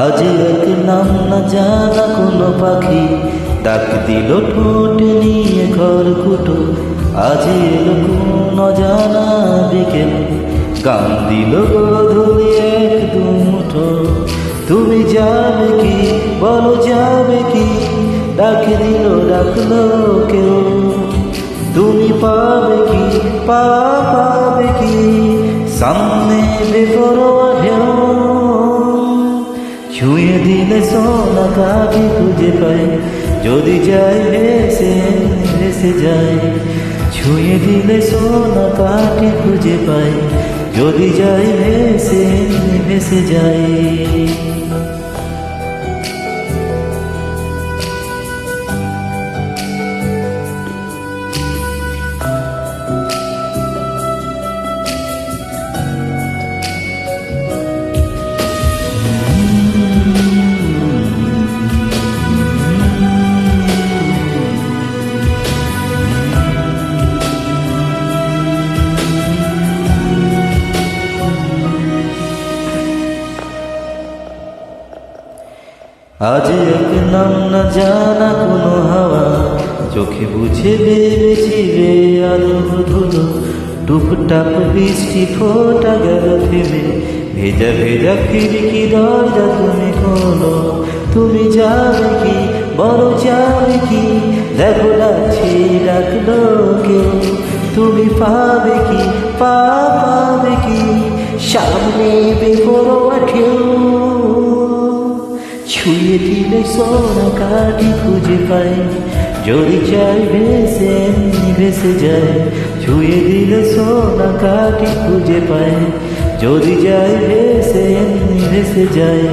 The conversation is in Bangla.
আজ এক নাম না জানা কোনো পাখি ডাক দিল ঠোঁট নিয়ে খড়কুটো। আজ এলো কোন অজানা বিকেল গান দিল গোধূলি এক দুমুঠো। তুমি যাবে কি বলো যাবে কি, ডাক দিল ডাকলো কেউ। তুমি পাবে কি পাবে কি, সামনে বেপরোয়া ঢেউ। ছুঁয়ে দিলে সোনা কাঠি খুঁজে পাই, যদি যায় ভেসে ভেসে যায়। ছুঁয়ে দিলে সোনা কাঠি খুঁজে পাই, যদি যায় ভেসে ভেসে যায়। আজ এক নাম না জানা কোনো হাওয়া, চোখে বুঝে ভেবেছি রে আলো ধুলো। টুপটাপ বৃষ্টি ফোটা গেল থেমে, ভেজা ভেজা খিড়কি দরজা তুমি খোলো। তুমি যাবে কি বলো যাবে কি, দেখো ডাকছি ডাকলো কেউ। তুমি পাবে কি পাবে কি, সামনে বেপরোয়া ঢেউ। ছুঁয়ে দিলে সোনা কাঠি খুঁজে পাই, যদি চাই ভেসে ভেসে যায়। ছুঁয়ে দিলে সোনা কাঠি খুঁজে পাই, যদি যাই ভেসে ভেসে যায়।